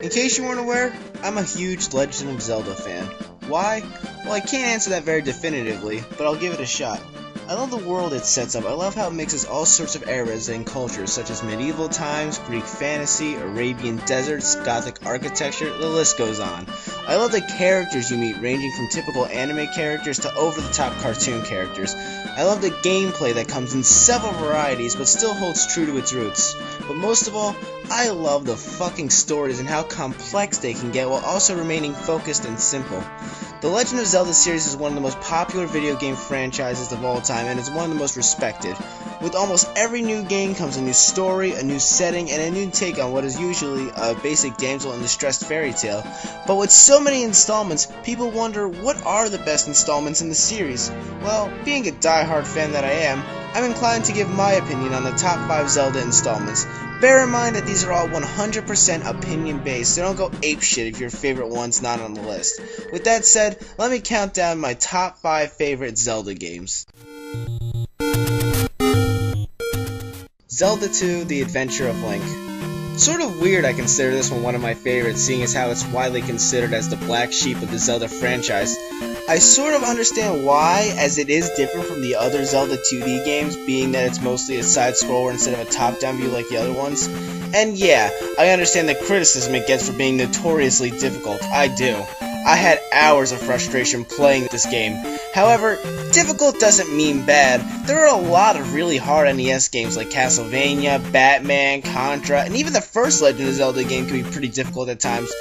In case you weren't aware, I'm a huge Legend of Zelda fan. Why? Well, I can't answer that very definitively, but I'll give it a shot. I love the world it sets up. I love how it mixes all sorts of eras and cultures, such as medieval times, Greek fantasy, Arabian deserts, Gothic architecture, the list goes on. I love the characters you meet, ranging from typical anime characters to over-the-top cartoon characters. I love the gameplay that comes in several varieties, but still holds true to its roots. But most of all, I love the fucking stories and how complex they can get while also remaining focused and simple. The Legend of Zelda series is one of the most popular video game franchises of all time, and is one of the most respected. With almost every new game comes a new story, a new setting, and a new take on what is usually a basic damsel in distress fairy tale. But with so many installments, people wonder what are the best installments in the series. Well, being a die-hard fan that I am, I'm inclined to give my opinion on the top 5 Zelda installments. Bear in mind that these are all 100% opinion based, so don't go apeshit if your favorite one's not on the list. With that said, let me count down my top 5 favorite Zelda games. Zelda 2: The Adventure of Link. Sort of weird I consider this one of my favorites, seeing as how it's widely considered as the black sheep of the Zelda franchise. I sort of understand why, as it is different from the other Zelda 2D games, being that it's mostly a side-scroller instead of a top-down view like the other ones. And yeah, I understand the criticism it gets for being notoriously difficult. I do. I had hours of frustration playing this game. However, difficult doesn't mean bad. There are a lot of really hard NES games like Castlevania, Batman, Contra, and even the first Legend of Zelda game can be pretty difficult at times.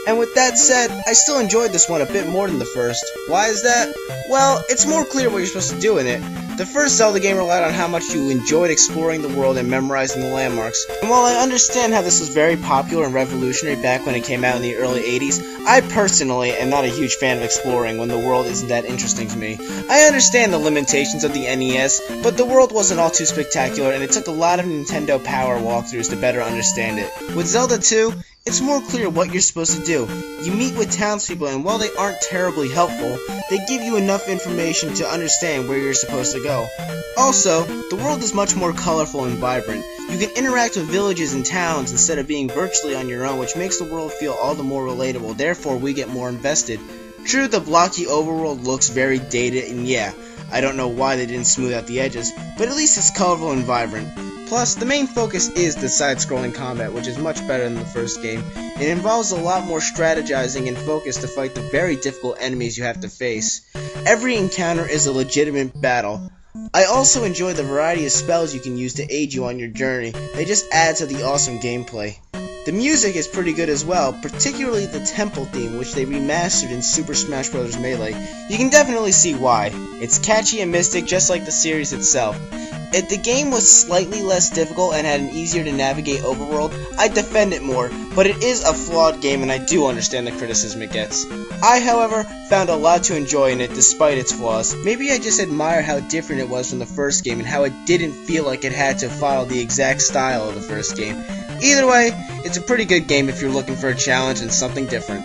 And with that said, I still enjoyed this one a bit more than the first. Why is that? Well, it's more clear what you're supposed to do in it. The first Zelda game relied on how much you enjoyed exploring the world and memorizing the landmarks. And while I understand how this was very popular and revolutionary back when it came out in the early 80s, I personally am not a huge fan of exploring when the world isn't that interesting to me. I understand the limitations of the NES, but the world wasn't all too spectacular, and it took a lot of Nintendo Power walkthroughs to better understand it. With Zelda 2, it's more clear what you're supposed to do. You meet with townspeople, and while they aren't terribly helpful, they give you enough information to understand where you're supposed to go. Also, the world is much more colorful and vibrant. You can interact with villages and towns instead of being virtually on your own, which makes the world feel all the more relatable, therefore we get more invested. True, the blocky overworld looks very dated, and yeah, I don't know why they didn't smooth out the edges, but at least it's colorful and vibrant. Plus, the main focus is the side-scrolling combat, which is much better than the first game. It involves a lot more strategizing and focus to fight the very difficult enemies you have to face. Every encounter is a legitimate battle. I also enjoy the variety of spells you can use to aid you on your journey. They just add to the awesome gameplay. The music is pretty good as well, particularly the temple theme, which they remastered in Super Smash Bros. Melee. You can definitely see why. It's catchy and mystic, just like the series itself. If the game was slightly less difficult and had an easier to navigate overworld, I'd defend it more, but it is a flawed game and I do understand the criticism it gets. I, however, found a lot to enjoy in it despite its flaws. Maybe I just admire how different it was from the first game and how it didn't feel like it had to follow the exact style of the first game. Either way, it's a pretty good game if you're looking for a challenge and something different.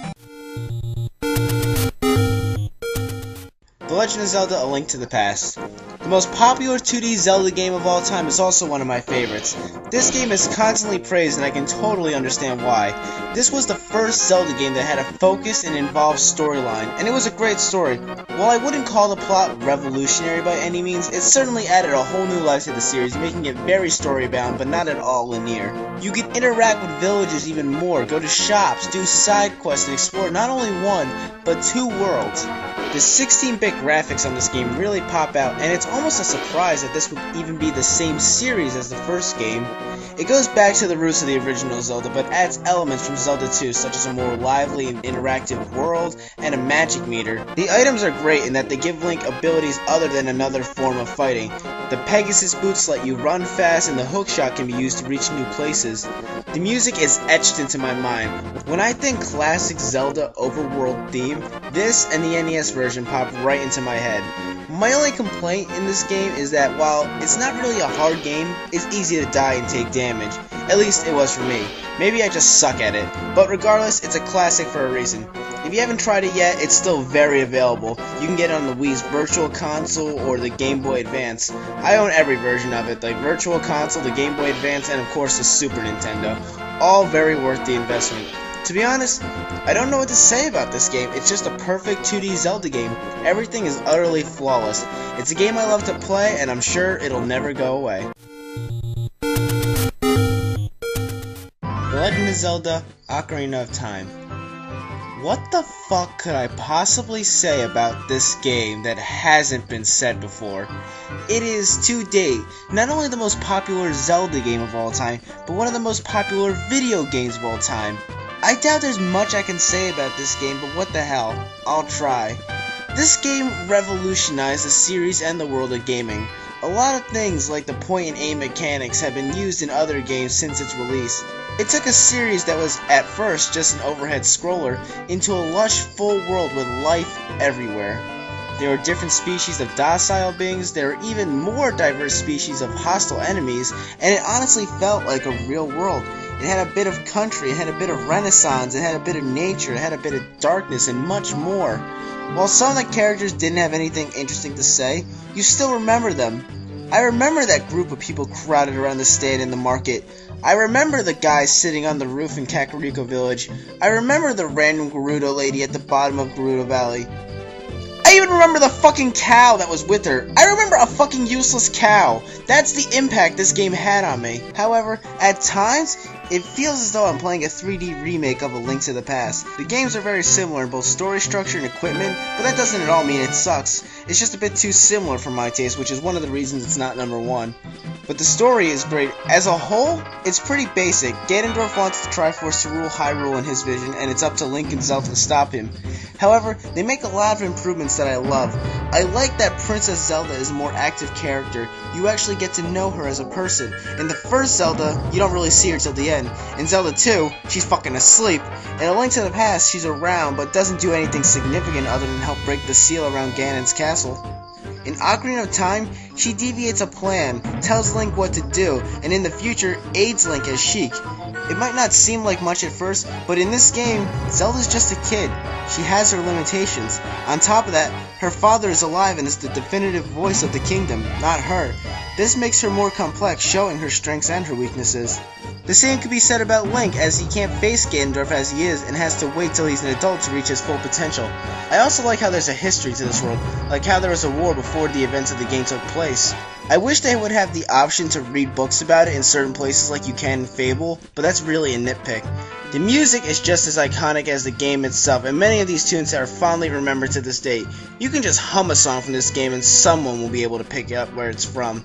The Legend of Zelda: A Link to the Past. The most popular 2D Zelda game of all time is also one of my favorites. This game is constantly praised and I can totally understand why. This was the first Zelda game that had a focused and involved storyline, and it was a great story. While I wouldn't call the plot revolutionary by any means, it certainly added a whole new life to the series, making it very story-bound but not at all linear. You can interact with villagers even more, go to shops, do side quests, and explore not only one, but 2 worlds. The 16-bit graphics on this game really pop out, and it's almost a surprise that this would even be the same series as the first game. It goes back to the roots of the original Zelda, but adds elements from Zelda 2, such as a more lively and interactive world and a magic meter. The items are great in that they give Link abilities other than another form of fighting. The Pegasus boots let you run fast, and the hookshot can be used to reach new places. The music is etched into my mind. When I think classic Zelda overworld theme, this and the NES version pop right into my head. My only complaint in this game is that while it's not really a hard game, it's easy to die and take damage. At least it was for me. Maybe I just suck at it. But regardless, it's a classic for a reason. If you haven't tried it yet, it's still very available. You can get it on the Wii's Virtual Console or the Game Boy Advance. I own every version of it, the Virtual Console, the Game Boy Advance, and of course the Super Nintendo. All very worth the investment. To be honest, I don't know what to say about this game. It's just a perfect 2D Zelda game. Everything is utterly flawless. It's a game I love to play, and I'm sure it'll never go away. The Legend of Zelda: Ocarina of Time. What the fuck could I possibly say about this game that hasn't been said before? It is, to date, not only the most popular Zelda game of all time, but one of the most popular video games of all time. I doubt there's much I can say about this game, but what the hell, I'll try. This game revolutionized the series and the world of gaming. A lot of things like the point and aim mechanics have been used in other games since its release. It took a series that was, at first, just an overhead scroller, into a lush, full world with life everywhere. There were different species of docile beings, there were even more diverse species of hostile enemies, and it honestly felt like a real world. It had a bit of country, it had a bit of renaissance, it had a bit of nature, it had a bit of darkness, and much more. While some of the characters didn't have anything interesting to say, you still remember them. I remember that group of people crowded around the stand in the market. I remember the guy sitting on the roof in Kakariko Village. I remember the random Gerudo lady at the bottom of Gerudo Valley. I even remember the fucking cow that was with her. I remember a fucking useless cow. That's the impact this game had on me. However, at times, it feels as though I'm playing a 3D remake of A Link to the Past. The games are very similar in both story structure and equipment, but that doesn't at all mean it sucks. It's just a bit too similar for my taste, which is one of the reasons it's not number one. But the story is great. As a whole, it's pretty basic. Ganondorf wants the Triforce to rule Hyrule in his vision, and it's up to Link and Zelda to stop him. However, they make a lot of improvements that I love. I like that Princess Zelda is a more active character. You actually get to know her as a person. In the first Zelda, you don't really see her till the end. In Zelda 2, she's fucking asleep. In A Link to the Past, she's around, but doesn't do anything significant other than help break the seal around Ganon's castle. In Ocarina of Time, she deviates a plan, tells Link what to do, and in the future, aids Link as Sheik. It might not seem like much at first, but in this game, Zelda's just a kid. She has her limitations. On top of that, her father is alive and is the definitive voice of the kingdom, not her. This makes her more complex, showing her strengths and her weaknesses. The same could be said about Link, as he can't face Ganondorf as he is and has to wait till he's an adult to reach his full potential. I also like how there's a history to this world, like how there was a war before the events of the game took place. I wish they would have the option to read books about it in certain places like you can in Fable, but that's really a nitpick. The music is just as iconic as the game itself, and many of these tunes are fondly remembered to this day. You can just hum a song from this game and someone will be able to pick up where it's from.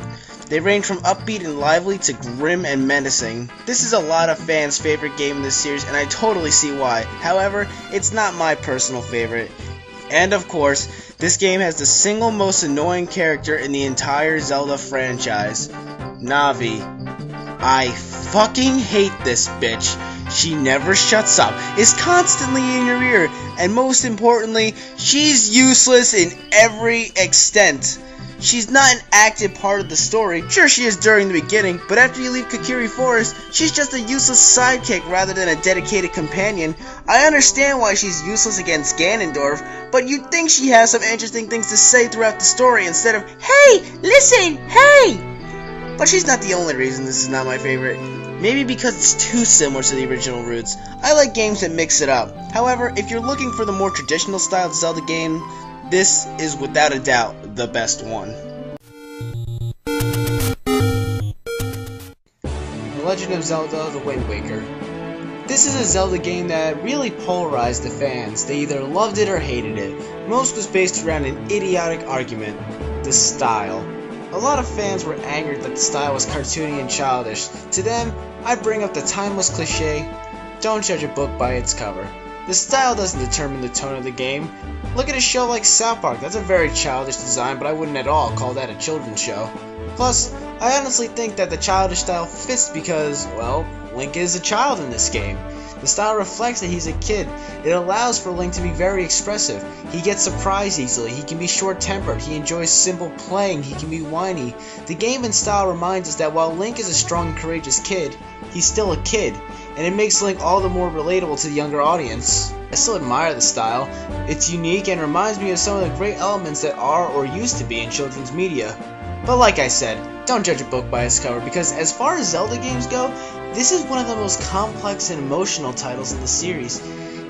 They range from upbeat and lively to grim and menacing. This is a lot of fans' favorite game in this series, and I totally see why. However, it's not my personal favorite. And of course, this game has the single most annoying character in the entire Zelda franchise, Navi. I fucking hate this bitch. She never shuts up, is constantly in your ear, and most importantly, she's useless in every extent. She's not an active part of the story. Sure, she is during the beginning, but after you leave Kokiri Forest, she's just a useless sidekick rather than a dedicated companion. I understand why she's useless against Ganondorf, but you'd think she has some interesting things to say throughout the story instead of, "Hey, listen, hey!" But she's not the only reason this is not my favorite. Maybe because it's too similar to the original roots. I like games that mix it up. However, if you're looking for the more traditional style Zelda game, this is without a doubt the best one. The Legend of Zelda: The Wind Waker. This is a Zelda game that really polarized the fans. They either loved it or hated it. Most was based around an idiotic argument: the style. A lot of fans were angered that the style was cartoony and childish. To them, I bring up the timeless cliche, don't judge a book by its cover. The style doesn't determine the tone of the game. Look at a show like South Park, that's a very childish design, but I wouldn't at all call that a children's show. Plus, I honestly think that the childish style fits because, well, Link is a child in this game. The style reflects that he's a kid. It allows for Link to be very expressive. He gets surprised easily, he can be short-tempered, he enjoys simple playing, he can be whiny. The game and style reminds us that while Link is a strong and courageous kid, he's still a kid, and it makes Link all the more relatable to the younger audience. I still admire the style. It's unique and reminds me of some of the great elements that are or used to be in children's media. But like I said, don't judge a book by its cover, because as far as Zelda games go, this is one of the most complex and emotional titles in the series.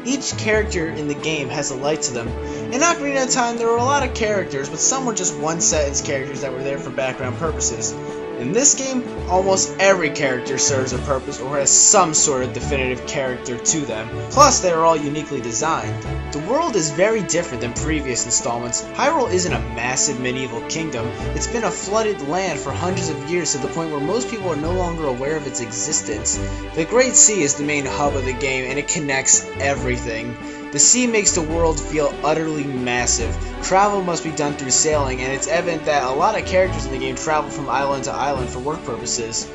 Each character in the game has a light to them. In Ocarina of Time, there were a lot of characters, but some were just one-sentence characters that were there for background purposes. In this game, almost every character serves a purpose or has some sort of definitive character to them. Plus, they are all uniquely designed. The world is very different than previous installments. Hyrule isn't a massive medieval kingdom. It's been a flooded land for hundreds of years to the point where most people are no longer aware of its existence. The Great Sea is the main hub of the game, and it connects everything. The sea makes the world feel utterly massive. Travel must be done through sailing, and it's evident that a lot of characters in the game travel from island to island for work purposes.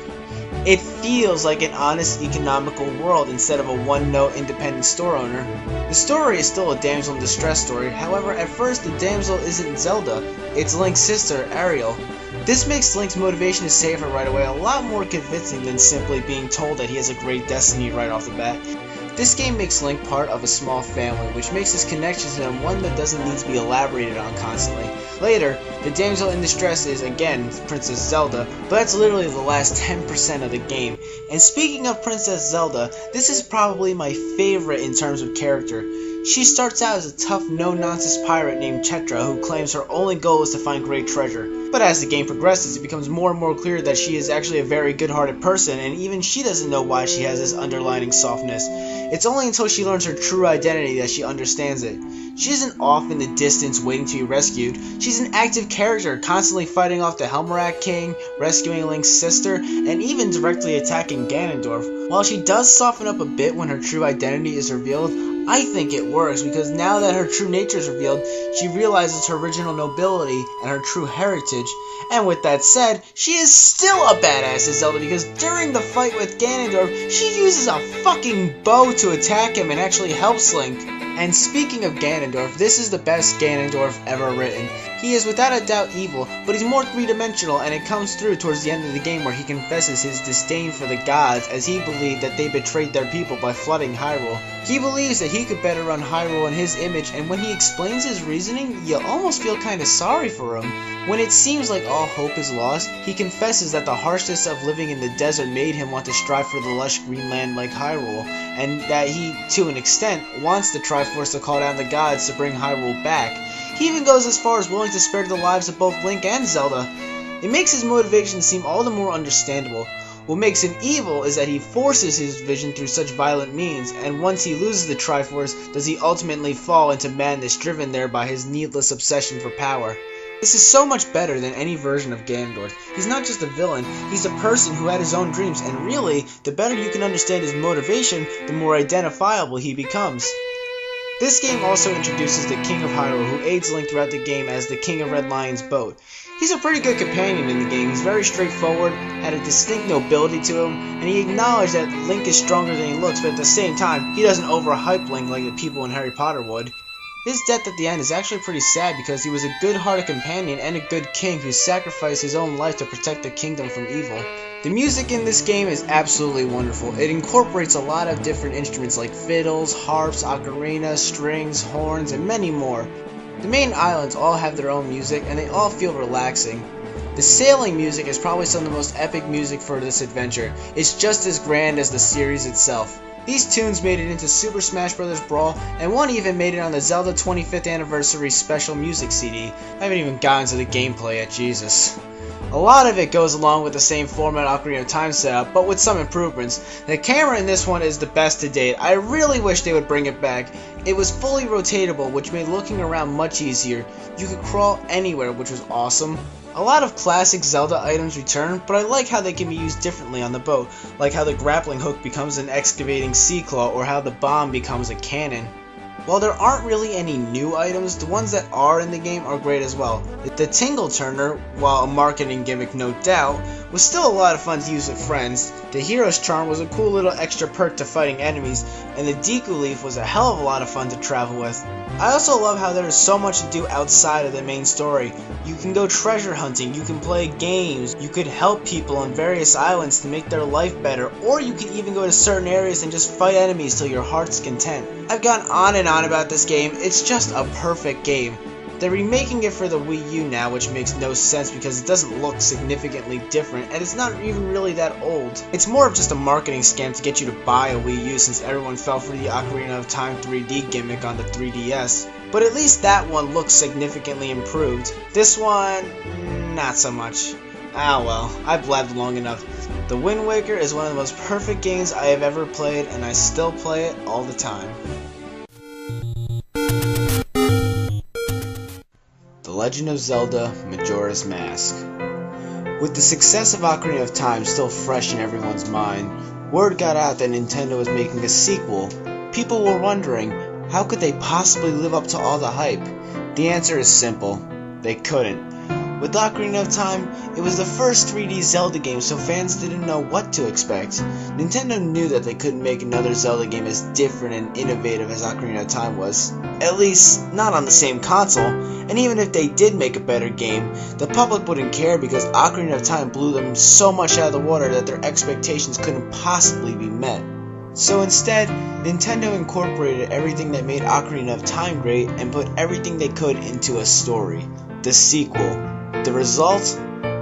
It feels like an honest, economical world instead of a one-note independent store owner. The story is still a damsel in distress story, however, at first the damsel isn't Zelda, it's Link's sister, Ariel. This makes Link's motivation to save her right away a lot more convincing than simply being told that he has a great destiny right off the bat. This game makes Link part of a small family, which makes his connection to them one that doesn't need to be elaborated on constantly. Later, the damsel in distress is, again, Princess Zelda, but that's literally the last 10% of the game. And speaking of Princess Zelda, this is probably my favorite in terms of character. She starts out as a tough, no-nonsense pirate named Tetra who claims her only goal is to find great treasure. But as the game progresses, it becomes more and more clear that she is actually a very good-hearted person, and even she doesn't know why she has this underlying softness. It's only until she learns her true identity that she understands it. She isn't off in the distance waiting to be rescued. She's an active character, constantly fighting off the Helmerak King, rescuing Link's sister, and even directly attacking Ganondorf. While she does soften up a bit when her true identity is revealed, I think it works because now that her true nature is revealed, she realizes her original nobility and her true heritage. And with that said, she is still a badass as Zelda because during the fight with Ganondorf, she uses a fucking bow to attack him and actually helps Link. And speaking of Ganondorf, this is the best Ganondorf ever written. He is without a doubt evil, but he's more three-dimensional, and it comes through towards the end of the game where he confesses his disdain for the gods as he believed that they betrayed their people by flooding Hyrule. He believes that he could better run Hyrule in his image, and when he explains his reasoning, you almost feel kinda sorry for him. When it seems like all hope is lost, he confesses that the harshness of living in the desert made him want to strive for the lush green land like Hyrule, and that he, to an extent, wants the Triforce to call down the gods to bring Hyrule back. He even goes as far as willing to spare the lives of both Link and Zelda. It makes his motivation seem all the more understandable. What makes him evil is that he forces his vision through such violent means, and once he loses the Triforce, does he ultimately fall into madness driven there by his needless obsession for power. This is so much better than any version of Ganondorf. He's not just a villain, he's a person who had his own dreams, and really, the better you can understand his motivation, the more identifiable he becomes. This game also introduces the King of Hyrule, who aids Link throughout the game as the King of Red Lion's boat. He's a pretty good companion in the game. He's very straightforward, had a distinct nobility to him, and he acknowledged that Link is stronger than he looks, but at the same time, he doesn't overhype Link like the people in Harry Potter would. His death at the end is actually pretty sad because he was a good-hearted companion and a good king who sacrificed his own life to protect the kingdom from evil. The music in this game is absolutely wonderful. It incorporates a lot of different instruments like fiddles, harps, ocarina, strings, horns, and many more. The main islands all have their own music and they all feel relaxing. The sailing music is probably some of the most epic music for this adventure. It's just as grand as the series itself. These tunes made it into Super Smash Bros. Brawl, and one even made it on the Zelda 25th Anniversary Special Music CD. I haven't even gotten to the gameplay yet, Jesus. A lot of it goes along with the same format Ocarina of Time setup, but with some improvements. The camera in this one is the best to date. I really wish they would bring it back. It was fully rotatable, which made looking around much easier. You could crawl anywhere, which was awesome. A lot of classic Zelda items return, but I like how they can be used differently on the boat, like how the grappling hook becomes an excavating sea claw or how the bomb becomes a cannon. While there aren't really any new items, the ones that are in the game are great as well. The Tingle Turner, while a marketing gimmick no doubt, was still a lot of fun to use with friends. The Hero's Charm was a cool little extra perk to fighting enemies, and the Deku Leaf was a hell of a lot of fun to travel with. I also love how there is so much to do outside of the main story. You can go treasure hunting, you can play games, you could help people on various islands to make their life better, or you can even go to certain areas and just fight enemies till your heart's content. I've gone on and on about this game, it's just a perfect game. They're remaking it for the Wii U now, which makes no sense because it doesn't look significantly different, and it's not even really that old. It's more of just a marketing scam to get you to buy a Wii U since everyone fell for the Ocarina of Time 3D gimmick on the 3DS. But at least that one looks significantly improved. This one, not so much. Ah well, I've blabbed long enough. The Wind Waker is one of the most perfect games I have ever played, and I still play it all the time. The Legend of Zelda Majora's Mask. With the success of Ocarina of Time still fresh in everyone's mind, word got out that Nintendo was making a sequel. People were wondering, how could they possibly live up to all the hype? The answer is simple. They couldn't. With Ocarina of Time, it was the first 3D Zelda game, so fans didn't know what to expect. Nintendo knew that they couldn't make another Zelda game as different and innovative as Ocarina of Time was. At least, not on the same console, and even if they did make a better game, the public wouldn't care because Ocarina of Time blew them so much out of the water that their expectations couldn't possibly be met. So instead, Nintendo incorporated everything that made Ocarina of Time great and put everything they could into a story. The sequel. The result?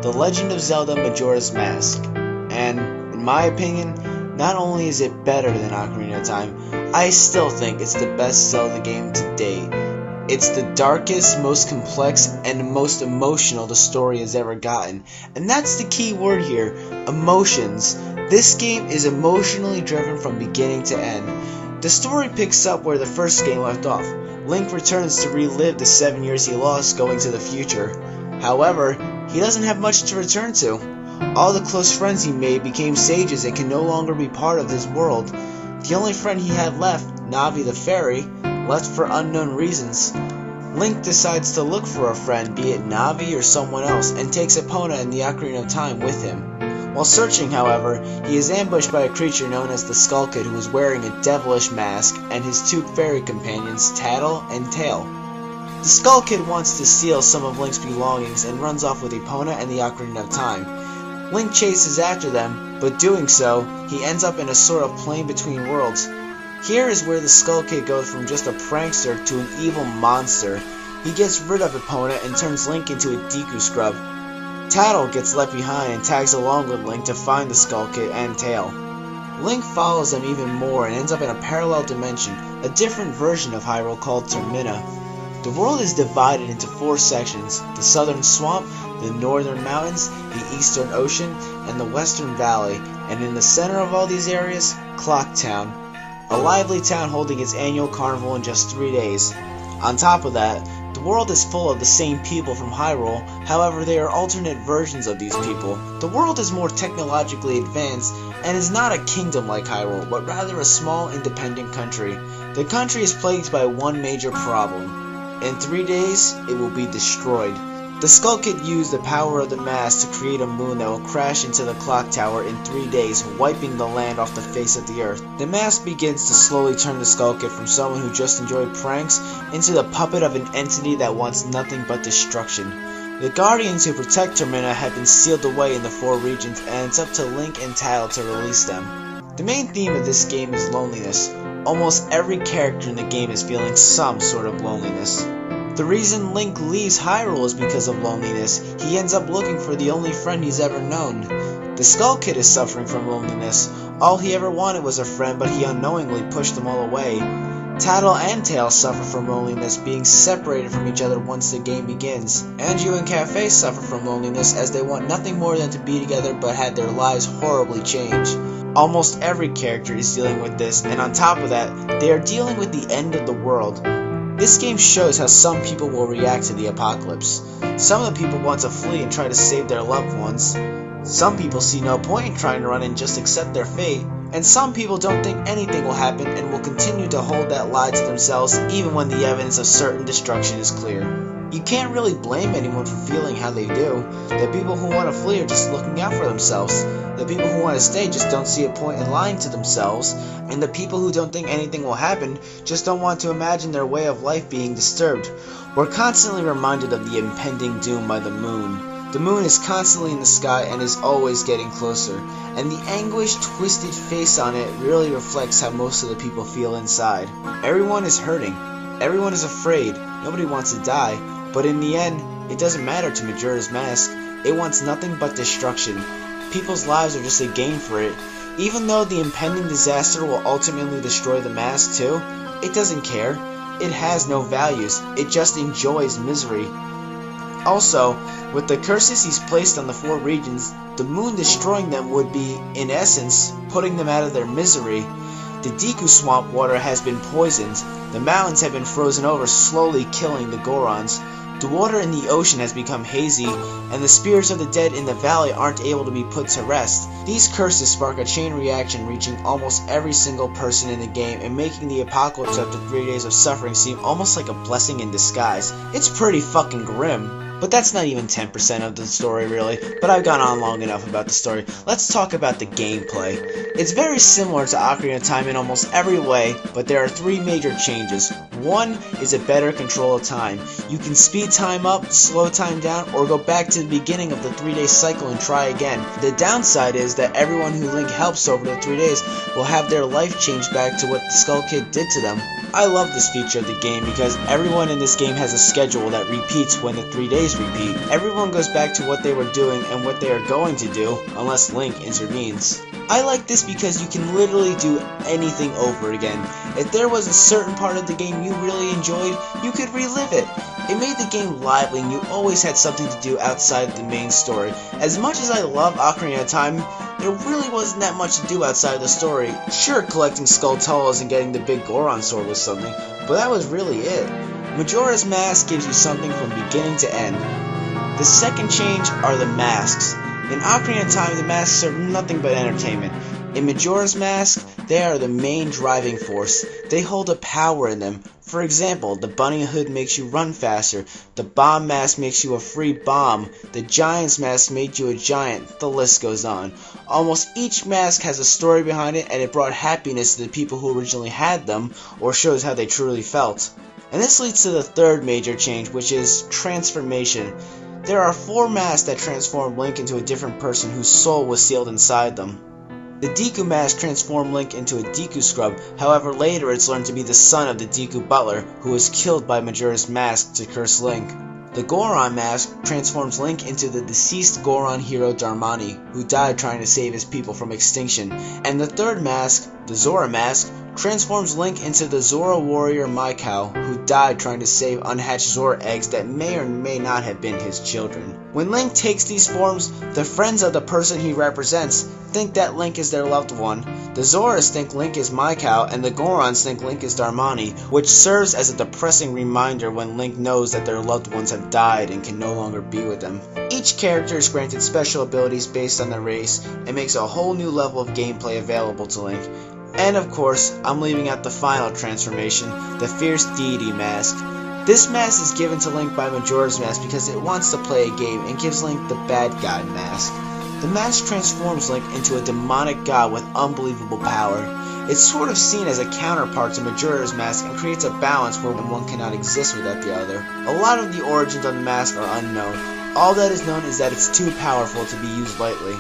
The Legend of Zelda Majora's Mask. And, in my opinion, not only is it better than Ocarina of Time, I still think it's the best Zelda game to date. It's the darkest, most complex, and most emotional the story has ever gotten. And that's the key word here, emotions. This game is emotionally driven from beginning to end. The story picks up where the first game left off. Link returns to relive the 7 years he lost going to the future. However, he doesn't have much to return to. All the close friends he made became sages and can no longer be part of this world. The only friend he had left, Navi the fairy, left for unknown reasons. Link decides to look for a friend, be it Navi or someone else, and takes Epona and the Ocarina of Time with him. While searching, however, he is ambushed by a creature known as the Skull Kid who is wearing a devilish mask, and his two fairy companions, Tattle and Tail. The Skull Kid wants to steal some of Link's belongings and runs off with Epona and the Ocarina of Time. Link chases after them, but doing so, he ends up in a sort of plane between worlds. Here is where the Skull Kid goes from just a prankster to an evil monster. He gets rid of Epona and turns Link into a Deku scrub. Tattle gets left behind and tags along with Link to find the Skull Kid and Tail. Link follows them even more and ends up in a parallel dimension, a different version of Hyrule called Termina. The world is divided into 4 sections: the southern swamp, the northern mountains, the eastern ocean, and the western valley, and in the center of all these areas, Clock Town, a lively town holding its annual carnival in just 3 days. On top of that, the world is full of the same people from Hyrule, however they are alternate versions of these people. The world is more technologically advanced and is not a kingdom like Hyrule, but rather a small independent country. The country is plagued by one major problem. In 3 days, it will be destroyed. The Skull Kid used the power of the mask to create a moon that will crash into the clock tower in 3 days, wiping the land off the face of the earth. The mask begins to slowly turn the Skull Kid from someone who just enjoyed pranks into the puppet of an entity that wants nothing but destruction. The Guardians who protect Termina have been sealed away in the 4 regions, and it's up to Link and Tattle to release them. The main theme of this game is loneliness. Almost every character in the game is feeling some sort of loneliness. The reason Link leaves Hyrule is because of loneliness. He ends up looking for the only friend he's ever known. The Skull Kid is suffering from loneliness. All he ever wanted was a friend, but he unknowingly pushed them all away. Tattle and Tail suffer from loneliness, being separated from each other once the game begins. Anju and Kafei suffer from loneliness as they want nothing more than to be together but had their lives horribly changed. Almost every character is dealing with this, and on top of that, they are dealing with the end of the world. This game shows how some people will react to the apocalypse. Some of the people want to flee and try to save their loved ones. Some people see no point in trying to run and just accept their fate. And some people don't think anything will happen and will continue to hold that lie to themselves even when the evidence of certain destruction is clear. You can't really blame anyone for feeling how they do. The people who want to flee are just looking out for themselves. The people who want to stay just don't see a point in lying to themselves. And the people who don't think anything will happen just don't want to imagine their way of life being disturbed. We're constantly reminded of the impending doom by the moon. The moon is constantly in the sky and is always getting closer, and the anguished, twisted face on it really reflects how most of the people feel inside. Everyone is hurting, everyone is afraid, nobody wants to die, But in the end, it doesn't matter to Majora's Mask. It wants nothing but destruction. People's lives are just a game for it. Even though the impending disaster will ultimately destroy the mask too, it doesn't care. It has no values. It just enjoys misery. Also, with the curses he's placed on the 4 regions, the moon destroying them would be, in essence, putting them out of their misery. The Deku swamp water has been poisoned. The mountains have been frozen over, slowly killing the Gorons. The water in the ocean has become hazy, and the spirits of the dead in the valley aren't able to be put to rest. These curses spark a chain reaction reaching almost every single person in the game and making the apocalypse after 3 days of suffering seem almost like a blessing in disguise. It's pretty fucking grim. But that's not even 10% of the story really, but I've gone on long enough about the story. Let's talk about the gameplay. It's very similar to Ocarina of Time in almost every way, but there are 3 major changes. One is a better control of time. You can speed time up, slow time down, or go back to the beginning of the 3-day cycle and try again. The downside is that everyone who Link helps over the 3 days will have their life changed back to what the Skull Kid did to them. I love this feature of the game because everyone in this game has a schedule that repeats when the 3 days repeat. Everyone goes back to what they were doing and what they are going to do, unless Link intervenes. I like this because you can literally do anything over again. If there was a certain part of the game you really enjoyed, you could relive it. It made the game lively and you always had something to do outside of the main story. As much as I love Ocarina of Time, there really wasn't that much to do outside of the story. Sure, collecting Skulltulas and getting the big Goron sword was something, but that was really it. Majora's Mask gives you something from beginning to end. The second change are the masks. In Ocarina of Time, the masks serve nothing but entertainment. In Majora's Mask, they are the main driving force. They hold a power in them. For example, the bunny hood makes you run faster, the bomb mask makes you a free bomb, the giant's mask made you a giant, the list goes on. Almost each mask has a story behind it and it brought happiness to the people who originally had them, or shows how they truly felt. And this leads to the third major change, which is transformation. There are 4 masks that transform Link into a different person whose soul was sealed inside them. The Deku mask transformed Link into a Deku scrub, however later it's learned to be the son of the Deku butler, who was killed by Majora's Mask to curse Link. The Goron mask transforms Link into the deceased Goron hero Darmani, who died trying to save his people from extinction. And the third mask, the Zora mask, transforms Link into the Zora warrior Maikau, who died trying to save unhatched Zora eggs that may or may not have been his children. When Link takes these forms, the friends of the person he represents think that Link is their loved one, the Zoras think Link is Maikau, and the Gorons think Link is Darmani, which serves as a depressing reminder when Link knows that their loved ones have died and can no longer be with them. Each character is granted special abilities based on their race, and makes a whole new level of gameplay available to Link. And of course, I'm leaving out the final transformation, the Fierce Deity Mask. This mask is given to Link by Majora's Mask because it wants to play a game and gives Link the Bad Guy Mask. The mask transforms Link into a demonic god with unbelievable power. It's sort of seen as a counterpart to Majora's Mask and creates a balance where one cannot exist without the other. A lot of the origins of the mask are unknown. All that is known is that it's too powerful to be used lightly.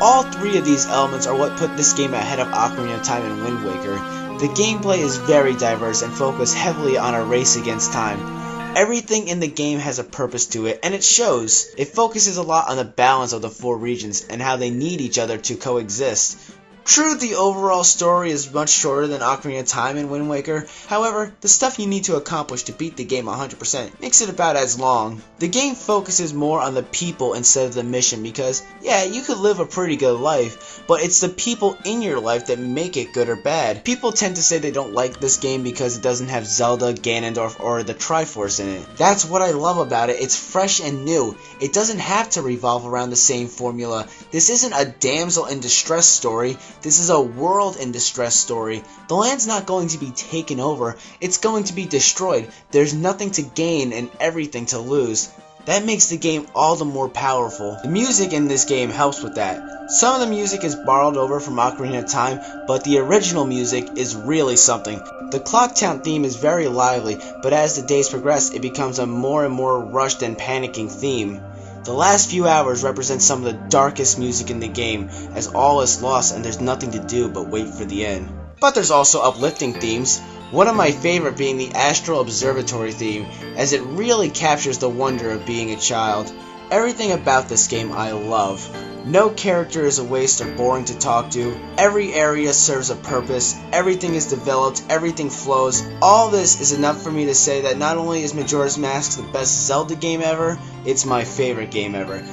All 3 of these elements are what put this game ahead of Ocarina of Time and Wind Waker. The gameplay is very diverse and focused heavily on a race against time. Everything in the game has a purpose to it, and it shows. It focuses a lot on the balance of the 4 regions and how they need each other to coexist. True, the overall story is much shorter than Ocarina of Time and Wind Waker, however, the stuff you need to accomplish to beat the game 100% makes it about as long. The game focuses more on the people instead of the mission because, yeah, you could live a pretty good life, but it's the people in your life that make it good or bad. People tend to say they don't like this game because it doesn't have Zelda, Ganondorf, or the Triforce in it. That's what I love about it, it's fresh and new. It doesn't have to revolve around the same formula. This isn't a damsel in distress story. This is a world in distress story. The land's not going to be taken over, it's going to be destroyed. There's nothing to gain and everything to lose. That makes the game all the more powerful. The music in this game helps with that. Some of the music is borrowed over from Ocarina of Time, but the original music is really something. The Clock Town theme is very lively, but as the days progress, it becomes a more and more rushed and panicking theme. The last few hours represent some of the darkest music in the game, as all is lost and there's nothing to do but wait for the end. But there's also uplifting themes. One of my favorite being the Astral Observatory theme, as it really captures the wonder of being a child. Everything about this game I love. No character is a waste or boring to talk to, every area serves a purpose, everything is developed, everything flows. All this is enough for me to say that not only is Majora's Mask the best Zelda game ever, it's my favorite game ever.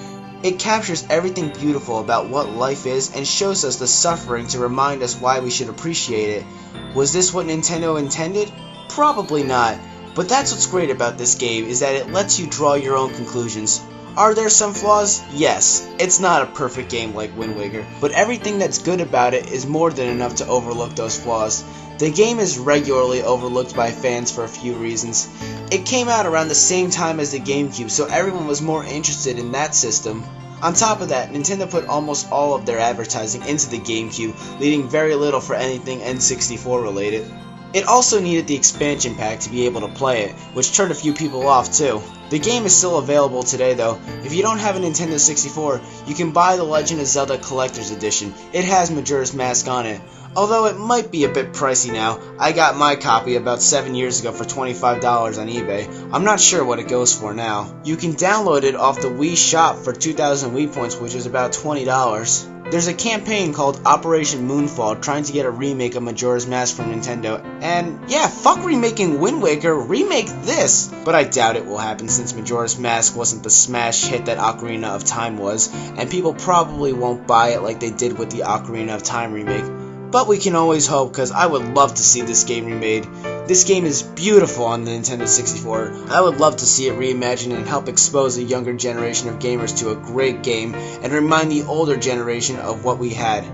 It captures everything beautiful about what life is and shows us the suffering to remind us why we should appreciate it. Was this what Nintendo intended? Probably not, but that's what's great about this game, is that it lets you draw your own conclusions. Are there some flaws? Yes. It's not a perfect game like Wind Waker, but everything that's good about it is more than enough to overlook those flaws. The game is regularly overlooked by fans for a few reasons. It came out around the same time as the GameCube, so everyone was more interested in that system. On top of that, Nintendo put almost all of their advertising into the GameCube, leaving very little for anything N64 related. It also needed the expansion pack to be able to play it, which turned a few people off too. The game is still available today though. If you don't have a Nintendo 64, you can buy the Legend of Zelda Collector's Edition. It has Majora's Mask on it. Although it might be a bit pricey now. I got my copy about 7 years ago for $25 on eBay. I'm not sure what it goes for now. You can download it off the Wii Shop for 2,000 Wii points, which is about $20. There's a campaign called Operation Moonfall trying to get a remake of Majora's Mask from Nintendo, and yeah, fuck remaking Wind Waker, remake this! But I doubt it will happen since Majora's Mask wasn't the smash hit that Ocarina of Time was, and people probably won't buy it like they did with the Ocarina of Time remake. But we can always hope, because I would love to see this game remade. This game is beautiful on the Nintendo 64. I would love to see it reimagined and help expose a younger generation of gamers to a great game and remind the older generation of what we had.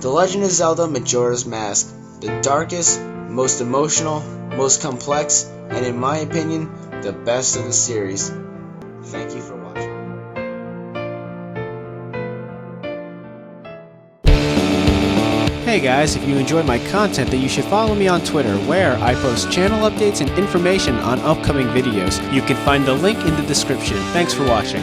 The Legend of Zelda Majora's Mask. The darkest, most emotional, most complex, and in my opinion, the best of the series. Thank you for watching. Hey guys, if you enjoyed my content, then you should follow me on Twitter, where I post channel updates and information on upcoming videos. You can find the link in the description. Thanks for watching.